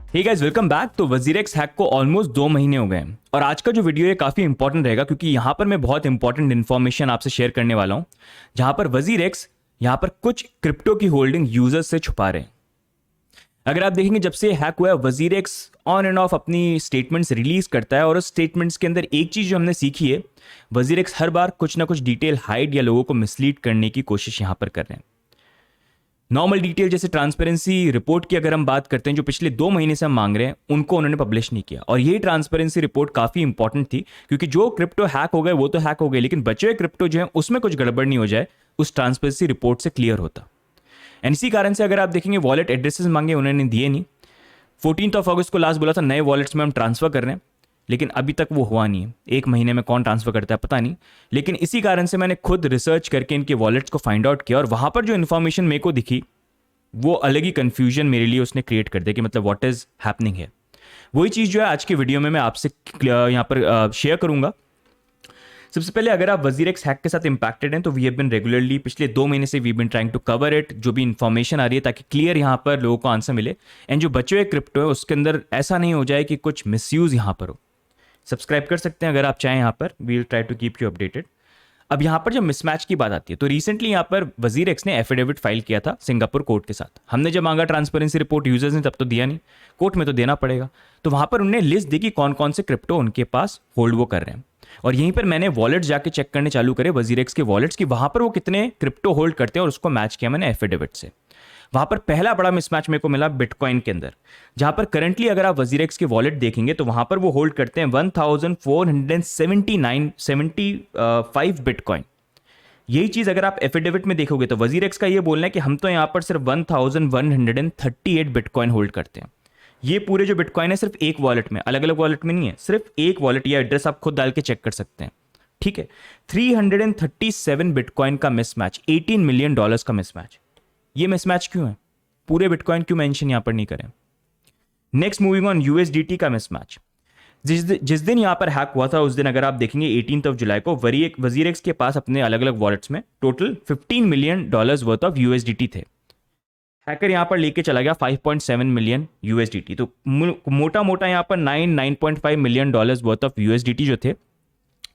हे guys, welcome back. तो WazirX hack को almost 2 महीने हो गए हैं और आज का जो वीडियो है काफ़ी इंपॉर्टेंट रहेगा क्योंकि यहाँ पर मैं बहुत इंपॉर्टेंट इन्फॉर्मेशन आपसे शेयर करने वाला हूँ जहाँ पर वजीरेक्स यहाँ पर कुछ क्रिप्टो की होल्डिंग यूजर्स से छुपा रहे हैं। अगर आप देखेंगे जब से हैक हुआ है वजीरेक्स ऑन एंड ऑफ अपनी स्टेटमेंट्स रिलीज करता है और उस स्टेटमेंट्स के अंदर एक चीज़ जो हमने सीखी है, वजीरेक्स हर बार कुछ ना कुछ डिटेल हाइड या लोगों को मिसलीड करने की कोशिश यहाँ पर कर रहे हैं। नॉर्मल डिटेल जैसे ट्रांसपेरेंसी रिपोर्ट की अगर हम बात करते हैं जो पिछले 2 महीने से हम मांग रहे हैं, उनको उन्होंने पब्लिश नहीं किया और ये ट्रांसपेरेंसी रिपोर्ट काफ़ी इंपॉर्टेंट थी क्योंकि जो क्रिप्टो हैक हो गए वो तो हैक हो गए, लेकिन बचे हुए क्रिप्टो जो है उसमें कुछ गड़बड़ नहीं हो जाए, उस ट्रांसपेरेंसी रिपोर्ट से क्लियर होता। एंड इसी कारण से अगर आप देखेंगे वॉलेट एड्रेसेस मांगे, उन्होंने दिए नहीं। 14 अगस्त को लास्ट बोला था नए वॉलेट्स में हम ट्रांसफर कर रहे हैं, लेकिन अभी तक वो हुआ नहीं है। 1 महीने में कौन ट्रांसफर करता है पता नहीं, लेकिन इसी कारण से मैंने खुद रिसर्च करके इनके वॉलेट्स को फाइंड आउट किया और वहां पर जो इन्फॉर्मेशन मेरे को दिखी वो अलग ही कंफ्यूजन मेरे लिए उसने क्रिएट कर दिया कि मतलब व्हाट इज हैपनिंग है। वही चीज़ जो है आज के वीडियो में मैं आपसे यहाँ पर शेयर करूंगा। सबसे पहले अगर आप वजीरेक्स हैक के साथ इंपैक्टेड हैं तो वी हैव बिन रेगुलरली पिछले 2 महीने से we been trying to cover it, जो भी इन्फॉर्मेशन आ रही है ताकि क्लियर यहाँ पर लोगों को आंसर मिले एंड जो बचे हुए क्रिप्टो है उसके अंदर ऐसा नहीं हो जाए कि कुछ मिसयूज यहाँ पर हो। सब्सक्राइब कर सकते हैं अगर आप चाहें, यहाँ पर we will try to keep you updated. अब यहाँ पर जब मिसमैच की बात आती है तो रिसेंटली यहाँ पर वजीरेक्स ने एफिडेविट फाइल किया था सिंगापुर कोर्ट के साथ। हमने जब मांगा ट्रांसपेरेंसी रिपोर्ट यूजर्स ने तब तो दिया नहीं, कोर्ट में तो देना पड़ेगा। तो वहाँ पर उन्हें लिस्ट दी कि कौन कौन से क्रिप्टो उनके पास होल्ड वो कर रहे हैं और यहीं पर मैंने वॉलेट जाके चेक करने चालू करे वजीरेक्स के वॉलेट्स की वहाँ पर वो कितने क्रिप्टो होल्ड करते हैं और उसको मैच किया मैंने एफिडेविट से। वहां पर पहला बड़ा मिसमैच मेरे को मिला बिटकॉइन के अंदर, जहां पर करंटली अगर आप वजीरेक्स के वॉलेट देखेंगे तो वहां पर वो होल्ड करते हैं 1475 बिटकॉइन। यही चीज अगर आप एफिडेविट में देखोगे तो वजीरेक्स का ये बोलना है कि हम तो यहां पर सिर्फ 1138 बिटकॉइन होल्ड करते हैं। ये पूरे जो बिटकॉइन है सिर्फ एक वॉलेट में, अलग अलग वॉलेट में नहीं है, सिर्फ एक वॉलेट। या एड्रेस आप खुद डाल के चेक कर सकते हैं, ठीक है। 337 बिटकॉइन का मिसमैच, $18 मिलियन का मिसमैच। ये मिसमैच क्यों है? पूरे बिटकॉइन क्यों मेंशन यहां पर नहीं करें? नेक्स्ट मूविंग ऑन यूएसडीटी का मिसमैच। जिस दिन यहां पर हैक हुआ था उस दिन अगर आप देखेंगे 18 जुलाई को वजीरेक्स के पास अपने अलग अलग वॉलेट्स में total $15 million worth of USDT थे। हैकर यहां पर लेके चला गया 5.7 मिलियन यूएसडीटी। तो मोटा मोटा यहां पर 9.5 मिलियन वर्थ ऑफ यूएसडीटी जो थे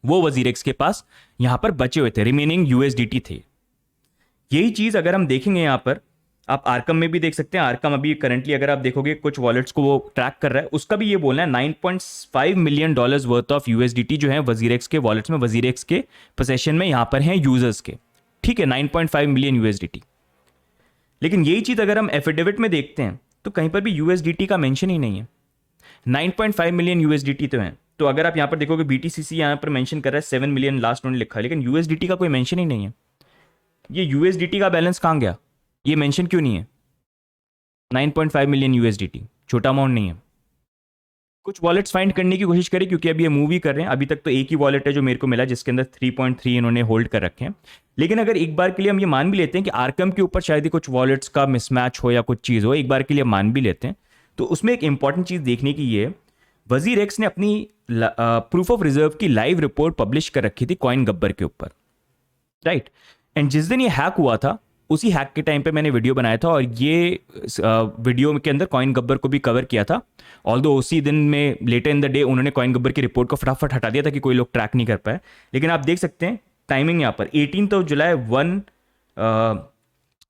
वो वजीरेक्स के पास यहां पर बचे हुए थे, रिमेनिंग यूएसडीटी थे। यही चीज अगर हम देखेंगे यहां पर आप आर्कम में भी देख सकते हैं। आर्कम अभी करंटली अगर आप देखोगे कुछ वॉलेट्स को वो ट्रैक कर रहा है, उसका भी ये बोलना है 9.5 मिलियन वर्थ ऑफ यूएसडीटी जो है वजीरेक्स के वॉलेट्स में, वजीरेक्स के पोसेशन में यहां पर हैं यूजर्स के, ठीक है, 9.5 मिलियन यूएसडीटी। लेकिन यही चीज अगर हम एफिडेविट में देखते हैं तो कहीं पर भी यूएसडीटी का मेंशन ही नहीं है। 9.5 मिलियन यूएसडीटी तो है, तो अगर आप यहां पर देखोगे बीटीसीसी यहां पर मेंशन कर रहा है 7 मिलियन लास्ट उन्होंने लिखा है, लेकिन यूएसडीटी का कोई मेंशन ही नहीं है। ये यूएसडीटी का बैलेंस कहां गया? ये मेंशन क्यों नहीं है? 9.5 मिलियन यूएसडीटी छोटा अमाउंट नहीं है। कुछ वॉलेट्स फाइंड करने की कोशिश करी क्योंकि अभी ये मूव ही कर रहे हैं। अभी तक तो एक ही वॉलेट है जो मेरे को मिला जिसके अंदर 3.3 इन्होंने होल्ड कर रखे हैं। लेकिन अगर एक बार के लिए हम ये मान भी लेते हैं कि आर्कम के ऊपर शायद ही कुछ वॉलेट्स का मिसमैच हो या कुछ चीज़ हो, एक बार के लिए मान भी लेते हैं, तो उसमें एक इंपॉर्टेंट चीज़ देखने की ये है, वजीरेक्स ने अपनी प्रूफ ऑफ रिजर्व की लाइव रिपोर्ट पब्लिश कर रखी थी कॉइन गब्बर के ऊपर, राइट। एंड जिस दिन ये हैक हुआ था उसी हैक के टाइम पे मैंने वीडियो बनाया था और ये वीडियो के अंदर कॉइन गब्बर को भी कवर किया था। ऑल्दो उसी दिन में लेटर इन द डे उन्होंने कॉइन गब्बर की रिपोर्ट को फटाफट हटा दिया था कि कोई लोग ट्रैक नहीं कर पाए। लेकिन आप देख सकते हैं टाइमिंग यहाँ पर 18 जुलाई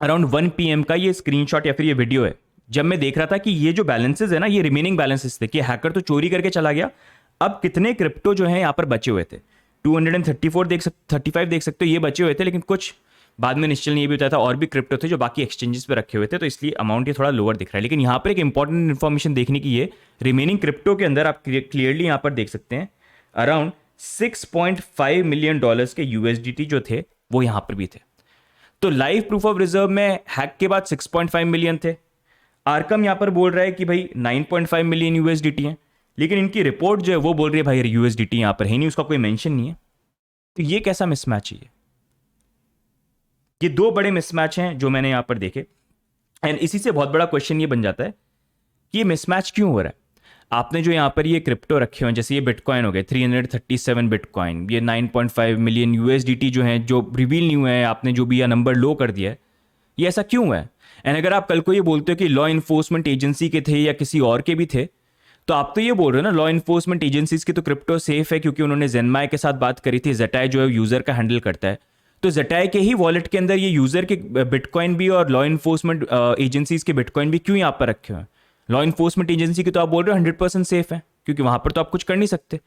अराउंड 1 PM का ये स्क्रीनशॉट या फिर ये वीडियो है, जब मैं देख रहा था कि ये जो बैलेंसेज है ना, ये रिमेनिंग बैलेंसेस थे कि हैकर तो चोरी करके चला गया, अब कितने क्रिप्टो जो है यहाँ पर बचे हुए थे। 35 देख सकते हो ये बचे हुए थे, लेकिन कुछ बाद में निश्चल ने ये भी बताया था और भी क्रिप्टो थे जो बाकी एक्सचेंजेस पे रखे हुए थे, तो इसलिए अमाउंट ये थोड़ा लोअर दिख रहा है। लेकिन यहाँ पर एक इंपॉर्टेंट इन्फॉर्मेशन देखने की ये, रिमेनिंग क्रिप्टो के अंदर आप क्लियरली यहाँ पर देख सकते हैं अराउंड 6.5 मिलियन के यूएसडीटी जो थे वो यहाँ पर भी थे। तो लाइव प्रूफ ऑफ रिजर्व में हैक के बाद 6.5 मिलियन थे। आर्कम यहाँ पर बोल रहा है कि भाई 9.5 मिलियन यूएसडीटी है, लेकिन इनकी रिपोर्ट जो है वो बोल रही है भाई यूएसडीटी यहाँ पर है नहीं, उसका कोई मेंशन नहीं है। तो ये कैसा मिसमैच है? ये 2 बड़े मिसमैच हैं जो मैंने यहां पर देखे। एंड इसी से बहुत बड़ा क्वेश्चन ये बन जाता है कि ये मिसमैच क्यों हो रहा है। आपने जो यहां पर ये क्रिप्टो रखे हुए हैं, जैसे ये बिटकॉइन हो गए 337 बिटकॉइन, ये 9.5 मिलियन यूएसडीटी जो है जो रिवील नहीं हुए हैं, आपने जो भी यह नंबर लो कर दिया है, ये ऐसा क्यों है? एंड अगर आप कल को ये बोलते हो कि लॉ इन्फोर्समेंट एजेंसी के थे या किसी और के भी थे, तो आप तो ये बोल रहे हो ना लॉ इन्फोर्समेंट एजेंसीज की तो क्रिप्टो सेफ है क्योंकि उन्होंने जेनमाई के साथ बात करी थी, जेटाई जो है यूजर का हैंडल करता है, तो जेटाई के ही वॉलेट के अंदर ये यूजर के बिटकॉइन भी और लॉ इन्फोर्समेंट एजेंसीज के बिटकॉइन भी क्यों यहाँ पर रखे हुए हैं? लॉ इन्फोर्समेंट एजेंसी की तो आप बोल रहे हो 100% सेफ है क्योंकि वहां पर तो आप कुछ कर नहीं सकते,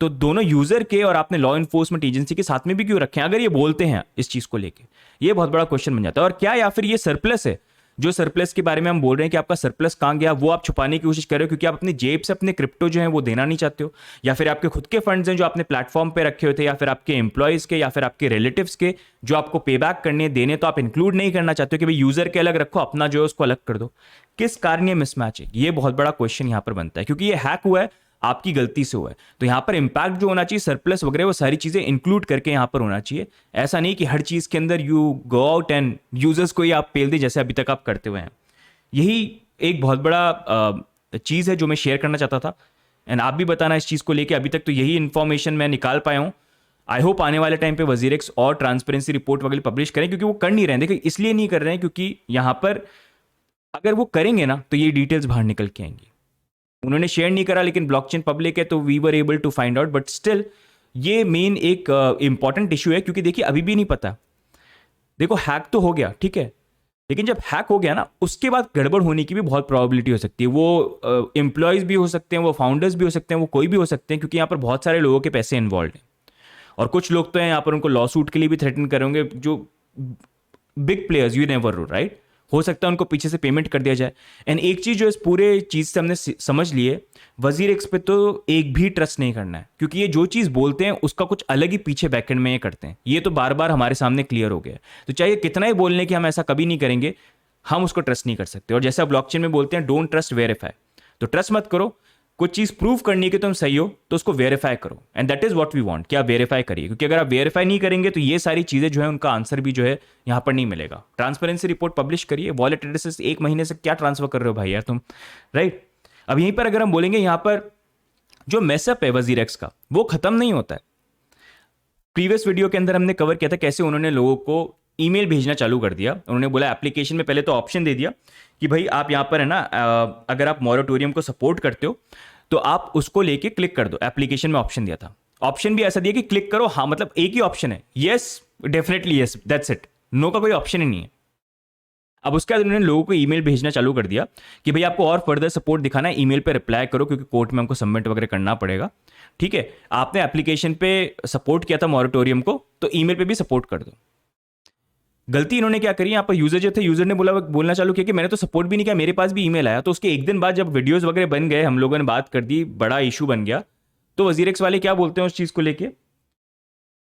तो दोनों यूजर के और आपने लॉ इन्फोर्समेंट एजेंसी के साथ में भी क्यों रखे हैं अगर ये बोलते हैं इस चीज को लेके? ये बहुत बड़ा क्वेश्चन बन जाता है। और क्या या फिर ये सरप्लस है, जो सरप्लस के बारे में हम बोल रहे हैं कि आपका सरप्लस कहां गया, वो आप छुपाने की कोशिश कर रहे हो क्योंकि आप अपनी जेब से अपने क्रिप्टो जो है वो देना नहीं चाहते हो, या फिर आपके खुद के फंड्स हैं जो आपने प्लेटफॉर्म पे रखे हुए थे, या फिर आपके एम्प्लॉयज के या फिर आपके रिलेटिव्स के जो आपको पे बैक करने देने, तो आप इंक्लूड नहीं करना चाहते हो कि भाई यूजर के अलग रखो, अपना जो है उसको अलग कर दो। किस कारण ये मिसमैच है? ये बहुत बड़ा क्वेश्चन यहां पर बनता है क्योंकि ये हैक हुआ है, आपकी गलती से हुआ है, तो यहां पर इंपैक्ट जो होना चाहिए सरप्लस वगैरह वो सारी चीजें इंक्लूड करके यहां पर होना चाहिए। ऐसा नहीं कि हर चीज के अंदर you go out and users को ही आप पेल दे जैसे अभी तक आप करते हुए हैं। यही एक बहुत बड़ा चीज है जो मैं शेयर करना चाहता था, एंड आप भी बताना इस चीज को लेके। अभी तक तो यही इंफॉर्मेशन मैं निकाल पाया हूं। आई होप आने वाले टाइम पे वजीरेक्स और ट्रांसपेरेंसी रिपोर्ट वगैरह पब्लिश करें, क्योंकि वो कर नहीं रहे हैं। देखिए इसलिए नहीं कर रहे हैं क्योंकि यहां पर अगर वो करेंगे ना तो ये डिटेल्स बाहर निकल के आएंगी। उन्होंने शेयर नहीं करा लेकिन ब्लॉकचेन पब्लिक है तो we were able to find out, but still ये मेन एक इंपॉर्टेंट इशू है क्योंकि देखिए अभी भी नहीं पता। देखो हैक तो हो गया ठीक है, लेकिन जब हैक हो गया ना उसके बाद गड़बड़ होने की भी बहुत प्रोबेबिलिटी हो सकती है। वो एम्प्लॉयज भी हो सकते हैं, वो फाउंडर्स भी हो सकते हैं, वो कोई भी हो सकते हैं, क्योंकि यहाँ पर बहुत सारे लोगों के पैसे इन्वॉल्व हैं। और कुछ लोग तो हैं यहाँ पर उनको लॉ सूट के लिए भी थ्रेटन करेंगे, जो big players, you never know right, हो सकता है उनको पीछे से पेमेंट कर दिया जाए। एंड एक चीज जो इस पूरे चीज से हमने समझ ली है, वजीरेक्स पे तो एक भी ट्रस्ट नहीं करना है, क्योंकि ये जो चीज बोलते हैं उसका कुछ अलग ही पीछे बैकएंड में ये करते हैं। ये तो बार बार हमारे सामने क्लियर हो गया है। तो चाहे कितना ही बोलने कि हम ऐसा कभी नहीं करेंगे, हम उसको ट्रस्ट नहीं कर सकते। और जैसे आप ब्लॉकचेन में बोलते हैं डोंट ट्रस्ट वेरीफाई, तो ट्रस्ट मत करो। कुछ चीज प्रूव करनी है कि तुम सही हो तो उसको वेरीफाई करो, and that is what we want कि आप वेरीफाई करिए, क्योंकि अगर आप वेरीफाई नहीं करेंगे तो ये सारी चीजें जो है उनका आंसर भी जो है यहां पर नहीं मिलेगा। ट्रांसपेरेंसी रिपोर्ट पब्लिश करिए, वॉलेट एड्रेसेस 1 महीने से क्या ट्रांसफर कर रहे हो भाई यार तुम, राइट। अब यहीं पर अगर हम बोलेंगे यहां पर जो मेसअप है वजीरेक्स का वो खत्म नहीं होता है। प्रीवियस वीडियो के अंदर हमने कवर किया था कैसे उन्होंने लोगों को ईमेल भेजना चालू कर दिया। उन्होंने बोला एप्लीकेशन में पहले तो ऑप्शन दे दिया कि भाई आप यहाँ पर है ना, अगर आप मॉरेटोरियम को सपोर्ट करते हो तो आप उसको लेके क्लिक कर दो। एप्लीकेशन में ऑप्शन दिया था, ऑप्शन भी ऐसा दिया कि क्लिक करो, हाँ मतलब एक ही ऑप्शन है, yes definitely yes, that's it, no का कोई ऑप्शन ही नहीं है। अब उसके बाद उन्होंने लोगों को ईमेल भेजना चालू कर दिया कि भाई आपको और फर्दर सपोर्ट दिखाना है, ईमेल पे रिप्लाई करो क्योंकि कोर्ट में हमको सबमिट वगैरह करना पड़ेगा। ठीक है, आपने एप्लीकेशन पे सपोर्ट किया था मॉरेटोरियम को, तो ईमेल पे भी सपोर्ट कर दो। गलती इन्होंने क्या करी, यहाँ पर यूजर जो थे, यूजर ने बोलना चालू किया कि मैंने तो सपोर्ट भी नहीं किया, मेरे पास भी ईमेल आया। तो उसके एक दिन बाद जब वीडियोस वगैरह बन गए, हम लोगों ने बात कर दी, बड़ा इशू बन गया, तो वजीरेक्स वाले क्या बोलते हैं उस चीज को लेके,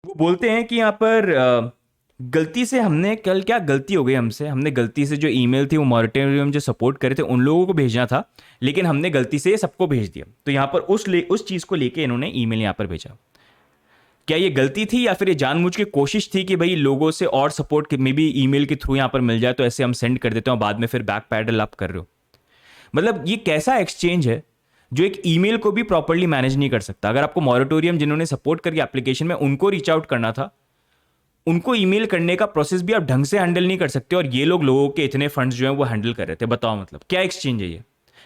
वो बोलते हैं कि यहाँ पर गलती से हमने कल क्या गलती हो गई हमसे, हमने गलती से जो ईमेल थी वो मॉरेटोरियम जो सपोर्ट करे थे उन लोगों को भेजना था, लेकिन हमने गलती से सबको भेज दिया। तो यहाँ पर उस चीज को लेके इन्होंने ईमेल यहाँ पर भेजा। क्या ये गलती थी या फिर ये जानबूझ के कोशिश थी कि भाई लोगों से और सपोर्ट में भी ईमेल के थ्रू यहाँ पर मिल जाए, तो ऐसे हम सेंड कर देते हैं और बाद में फिर बैक पैडल आप कर रहे हो? मतलब ये कैसा एक्सचेंज है जो एक ईमेल को भी प्रॉपर्ली मैनेज नहीं कर सकता। अगर आपको मॉरेटोरियम जिन्होंने सपोर्ट करके एप्लीकेशन में उनको रीच आउट करना था, उनको ईमेल करने का प्रोसेस भी आप ढंग से हैंडल नहीं कर सकते, और ये लोग लोगों के इतने फंड्स जो हैं वो हैंडल कर रहे थे। बताओ मतलब क्या एक्सचेंज है ये?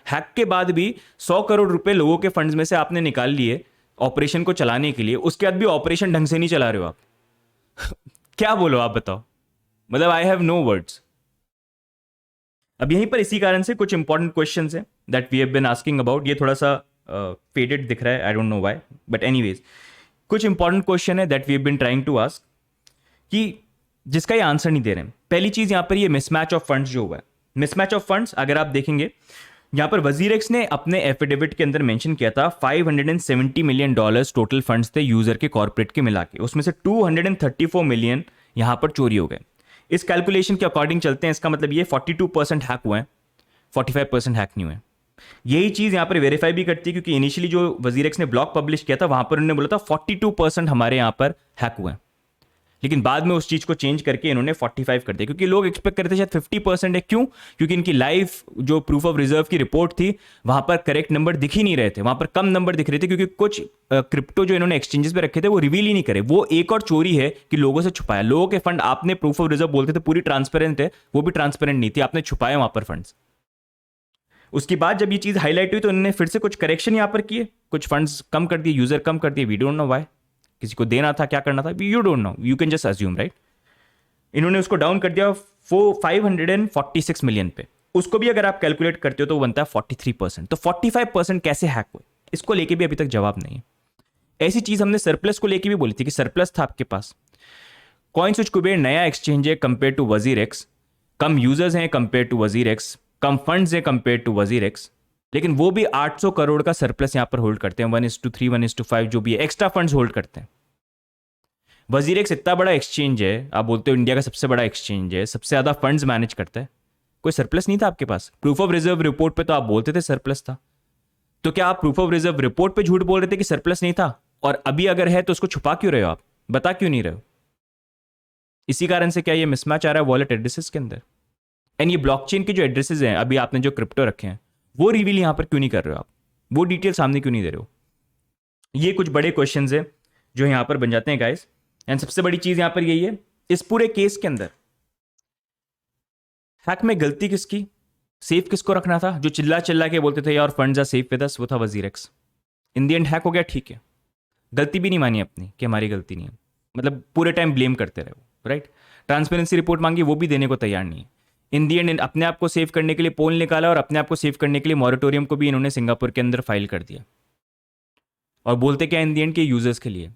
हैक के बाद भी 100 करोड़ रुपए लोगों के फंड्स में से आपने निकाल लिए ऑपरेशन को चलाने के लिए, उसके बाद भी ऑपरेशन ढंग से नहीं चला रहे हो आप। क्या बोलो आप बताओ, मतलब आई हैव नो वर्ड्स। अब यहीं पर इसी कारण से कुछ इंपॉर्टेंट क्वेश्चंस हैं that we have been asking about. ये थोड़ा सा फेडेड दिख रहा है, I don't know why, but anyways कुछ इंपॉर्टेंट क्वेश्चन है that we have been trying to ask कि जिसका ये आंसर नहीं दे रहे हैं। पहली चीज यहां पर ये मिसमैच ऑफ फंड्स जो हुआ है, मिसमैच ऑफ फंड्स अगर आप देखेंगे यहां पर वजीरेक्स ने अपने एफिडेविट के अंदर मेंशन किया था $570 मिलियन टोटल फंड्स थे यूजर के कॉर्पोरेट के मिला के, उसमें से 234 मिलियन यहां पर चोरी हो गए। इस कैलकुलेशन के अकॉर्डिंग चलते हैं, इसका मतलब ये 42% हैक हुए हैं, 45% हैक नहीं हुए। यही चीज यहां पर वेरीफाई भी करती है क्योंकि इनिशियली जो वजीरेक्स ने ब्लॉग पब्लिश किया था वहां पर उन्होंने बोला था 42% हमारे यहां पर हैक हुए हैं, लेकिन बाद में उस चीज़ को चेंज करके इन्होंने 45 कर दिया, क्योंकि लोग एक्सपेक्ट करते थे शायद 50% है। क्यों? क्योंकि इनकी लाइव जो प्रूफ ऑफ रिजर्व की रिपोर्ट थी वहां पर करेक्ट नंबर दिख ही नहीं रहे थे, वहां पर कम नंबर दिख रहे थे, क्योंकि कुछ क्रिप्टो जो इन्होंने एक्सचेंजेस पे रखे थे वो रिवील ही नहीं करे। वो एक और चोरी है कि लोगों से छुपाया। लोगों के फंड आपने प्रूफ ऑफ रिजर्व बोलते थे पूरी ट्रांसपेरेंट है, वो भी ट्रांसपेरेंट नहीं थी, आपने छुपाया वहां पर फंड्स। उसके बाद जब ये चीज हाईलाइट हुई तो उन्होंने फिर से कुछ करेक्शन यहां पर किए, कुछ फंड्स कम कर दिए, यूजर कम कर दिए। वी डोंट नो व्हाई, किसी को देना था, क्या करना था, you don't know, you can just assume, right. इन्होंने उसको डाउन कर दिया 546 मिलियन पे। उसको भी अगर आप कैलकुलेट करते हो तो बनता है 43%। तो 45% कैसे हैक हुए, इसको लेके भी अभी तक जवाब नहीं है। ऐसी चीज हमने सरप्लस को लेके भी बोली थी कि सरप्लस था आपके पास। कॉइनस्विच कुबेर नया एक्सचेंज है कंपेयर टू वजीरेक्स, कम यूजर्स हैं कंपेयर टू वजीरेक्स, कम फंड्स हैं कंपेयर टू वजीरेक्स, लेकिन वो भी 800 करोड़ का सरप्लस यहां पर होल्ड करते हैं। 1:3, 1:5 जो भी है, एक्स्ट्रा फंड्स होल्ड करते हैं। वजीरेक्स इतना बड़ा एक्सचेंज है, आप बोलते हो इंडिया का सबसे बड़ा एक्सचेंज है, सबसे ज्यादा फंड्स मैनेज करता है, कोई सरप्लस नहीं था आपके पास। प्रूफ ऑफ रिजर्व रिपोर्ट पे तो आप बोलते थे सरप्लस था, तो क्या आप प्रूफ ऑफ रिजर्व रिपोर्ट पे झूठ बोल रहे थे कि सरप्लस नहीं था, और अभी अगर है तो उसको छुपा क्यों रहे हो, आप बता क्यों नहीं रहे हो? इसी कारण से क्या ये मिसमैच आ रहा है वॉलेट एड्रेसेस के अंदर। एंड ये ब्लॉकचेन के जो एड्रेसेस हैं, अभी आपने जो क्रिप्टो रखे हैं, वो रिवील यहां पर क्यों नहीं कर रहे हो आप, वो डिटेल सामने क्यों नहीं दे रहे हो? ये कुछ बड़े क्वेश्चंस हैं जो यहां पर बन जाते हैं गाइस। एंड सबसे बड़ी चीज यहां पर यही है, इस पूरे केस के अंदर हैक में गलती किसकी, सेफ किसको रखना था? जो चिल्ला चिल्ला के बोलते थे यार funds are safe with us, वो था WazirX. In the end hack हो गया, ठीक है, गलती भी नहीं मानी अपनी कि हमारी गलती नहीं है, मतलब पूरे टाइम ब्लेम करते रहे, राइट। ट्रांसपेरेंसी रिपोर्ट मांगी, वो भी देने को तैयार नहीं है। इन दी एंड अपने आप को सेव करने के लिए पोल निकाला, और अपने आप को सेव करने के लिए मॉरेटोरियम को भी इन्होंने सिंगापुर के अंदर फाइल कर दिया। और बोलते क्या इन दी एंड के यूजर्स के लिए,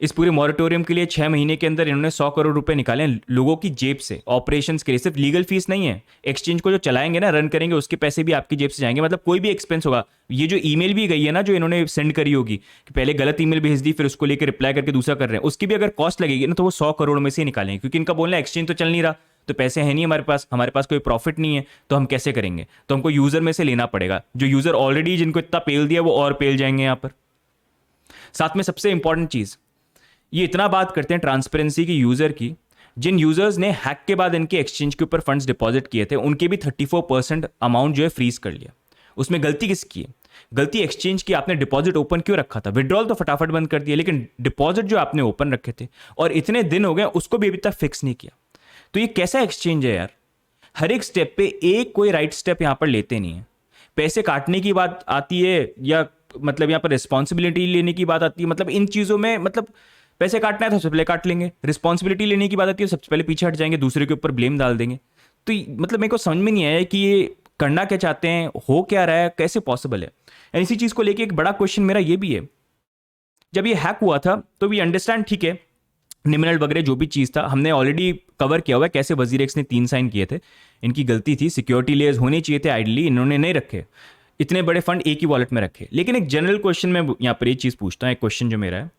इस पूरे मॉरेटोरियम के लिए 6 महीने के अंदर इन्होंने 100 करोड़ रुपए निकाले हैं लोगों की जेब से, ऑपरेशंस के लिए। सिर्फ लीगल फीस नहीं है, एक्सचेंज को जो चलाएंगे ना, रन करेंगे, उसके पैसे भी आपकी जेब से जाएंगे, मतलब कोई भी एक्सपेंस होगा। ये जो ईमेल भी गई है ना, जो इन्होंने सेंड करी होगी, कि पहले गलत ईमेल भेज दी, फिर उसको लेकर रिप्लाई करके दूसरा कर रहे हैं, उसकी भी अगर कॉस्ट लगेगी ना, तो वो 100 करोड़ में से निकालेंगे, क्योंकि इनका बोलना है एक्सचेंज तो चल नहीं रहा, तो पैसे हैं नहीं हमारे पास कोई प्रॉफिट नहीं है, तो हम कैसे करेंगे, तो हमको यूजर में से लेना पड़ेगा। जो यूजर ऑलरेडी जिनको इतना पेल दिया वो और पेल जाएंगे यहां पर। साथ में सबसे इंपॉर्टेंट चीज, ये इतना बात करते हैं ट्रांसपेरेंसी की यूजर की, जिन यूजर्स ने हैक के बाद इनके एक्सचेंज के ऊपर फंड्स डिपॉजिट किए थे, उनके भी 34% अमाउंट जो है फ्रीज कर लिया। उसमें गलती किसकी है? गलती एक्सचेंज की, आपने डिपॉजिट ओपन क्यों रखा था? विड्रॉल तो फटाफट बंद कर दिया, लेकिन डिपॉजिट जो आपने ओपन रखे थे और इतने दिन हो गए उसको भी अभी तक फिक्स नहीं किया। तो ये कैसा एक्सचेंज है यार? हर एक स्टेप पे एक कोई राइट स्टेप यहां पर लेते नहीं है। पैसे काटने की बात आती है, या मतलब यहां पर रिस्पॉन्सिबिलिटी लेने की बात आती है, मतलब इन चीजों में, मतलब पैसे काटना है तो सबसे पहले काट लेंगे, रिस्पॉन्सिबिलिटी लेने की बात आती है सबसे पहले पीछे हट जाएंगे, दूसरे के ऊपर ब्लेम डाल देंगे। तो मतलब मेरे को समझ में नहीं आया कि ये करना क्या चाहते हैं, हो क्या रहा है, कैसे पॉसिबल है। एंड इसी चीज को लेके एक बड़ा क्वेश्चन मेरा ये भी है, जब ये हैक हुआ था तो वी अंडरस्टैंड, ठीक है, निमिनल वगैरह जो भी चीज था हमने ऑलरेडी कवर किया हुआ है, कैसे वजीरेक्स ने 3 साइन किए थे, इनकी गलती थी, सिक्योरिटी लेयर्स होने चाहिए थे आइडली, इन्होंने नहीं रखे, इतने बड़े फंड एक ही वॉलेट में रखे। लेकिन एक जनरल क्वेश्चन में यहां पर ये चीज पूछता हूं, एक क्वेश्चन जो मेरा है,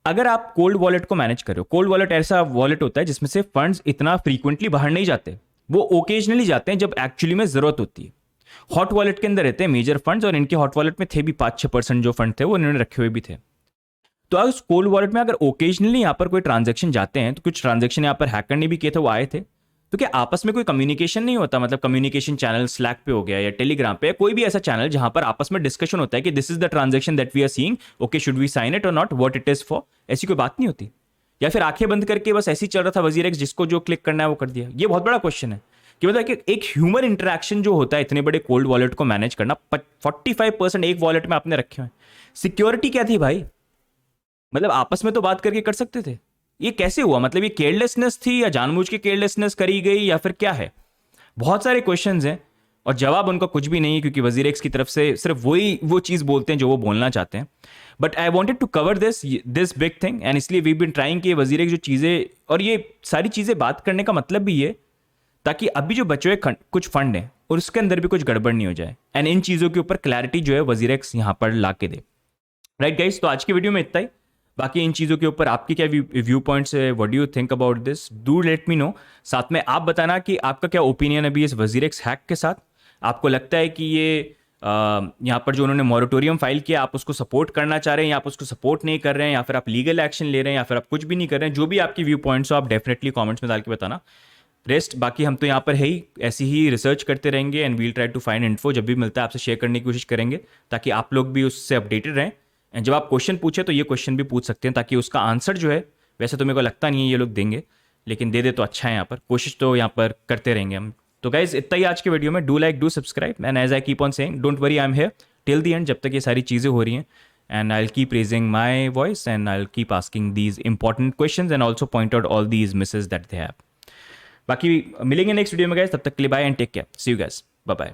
अगर आप कोल्ड वॉलेट को मैनेज कर रहे हो, कोल्ड वॉलेट ऐसा वॉलेट होता है जिसमें से फंड्स इतना फ्रीक्वेंटली बाहर नहीं जाते, वो ओकेजनली जाते हैं जब एक्चुअली में जरूरत होती है। हॉट वॉलेट के अंदर रहते हैं मेजर फंड्स, और इनके हॉट वॉलेट में थे भी 5-6% जो फंड थे वो इन्होंने रखे हुए भी थे। तो अगर कोल्ड वॉलेट में अगर ओकेजनली यहां पर कोई ट्रांजेक्शन जाते हैं, तो कुछ ट्रांजेक्शन यहां पर हैकर ने भी किए थे, वो आए थे, तो क्या आपस में कोई कम्युनिकेशन नहीं होता? मतलब कम्युनिकेशन चैनल स्लैक पे हो गया या टेलीग्राम पे, कोई भी ऐसा चैनल जहां पर आपस में डिस्कशन होता है कि this is the transaction that we are seeing, okay should we sign it और not, what it is for, ऐसी कोई बात नहीं होती? या फिर आंखें बंद करके बस ऐसे ही चल रहा था वजीरेक्स, जिसको जो क्लिक करना है वो कर दिया? ये बहुत बड़ा क्वेश्चन है कि मतलब कि एक ह्यूमन इंटरेक्शन जो होता है इतने बड़े कोल्ड वॉलेट को मैनेज करना, 45% एक वॉलेट में आपने रखे हुए, सिक्योरिटी क्या थी भाई? मतलब आपस में तो बात करके कर सकते थे, ये कैसे हुआ? मतलब ये केयरलेसनेस थी, या जानबूझ के केयरलेसनेस करी गई, या फिर क्या है? बहुत सारे क्वेश्चंस हैं और जवाब उनका कुछ भी नहीं है, क्योंकि वजीरेक्स की तरफ से सिर्फ वो चीज बोलते हैं जो वो बोलना चाहते हैं। But I wanted to cover this big thing, and इसलिए वी बिन ट्राइंग कि वजीरेक्स जो चीजें और ये सारी चीजें बात करने का मतलब भी ये, ताकि अभी जो बचे हुए कुछ फंड हैं और उसके अंदर भी कुछ गड़बड़ नहीं हो जाए, एंड इन चीजों के ऊपर क्लैरिटी जो है वजीरेक्स यहां पर ला के दे। राइट गाइस, तो आज की वीडियो में इतना ही। बाकी इन चीज़ों के ऊपर आपकी क्या व्यू पॉइंट्स है, what do you think about this, do let me know. साथ में आप बताना कि आपका क्या ओपिनियन अभी इस वजीरेक्स हैक के साथ। आपको लगता है कि ये यहाँ पर जो उन्होंने मॉरेटोरियम फाइल किया, आप उसको सपोर्ट करना चाह रहे हैं या आप उसको सपोर्ट नहीं कर रहे हैं, या फिर आप लीगल एक्शन ले रहे हैं, या फिर आप कुछ भी नहीं कर रहे हैं, जो भी आपकी व्यू पॉइंट्स हो आप डेफिनेटली कमेंट्स में डाल के बताना। रेस्ट बाकी हम तो यहाँ पर है ही, ऐसी ही रिसर्च करते रहेंगे and we'll try to find info, जब भी मिलता है आपसे शेयर करने की कोशिश करेंगे ताकि आप लोग भी उससे अपडेटेड रहें। एंड जब आप क्वेश्चन पूछे तो ये क्वेश्चन भी पूछ सकते हैं ताकि उसका आंसर जो है, वैसे तो मेरे को लगता नहीं है ये लोग देंगे, लेकिन दे दे तो अच्छा है। यहाँ पर कोशिश तो यहाँ पर करते रहेंगे हम। तो गाइज इतना ही आज के वीडियो में। Do like, do subscribe, and as I keep on saying don't worry, I am here till the end, जब तक ये सारी चीज़ें हो रही हैं। And I'll keep raising my voice and I'll keep asking these important questions and also point out all these misses that they have. बाकी मिलेंगे नेक्स्ट वीडियो में गाइस, तब तक के लिए bye and take care, see you guys, bye bye.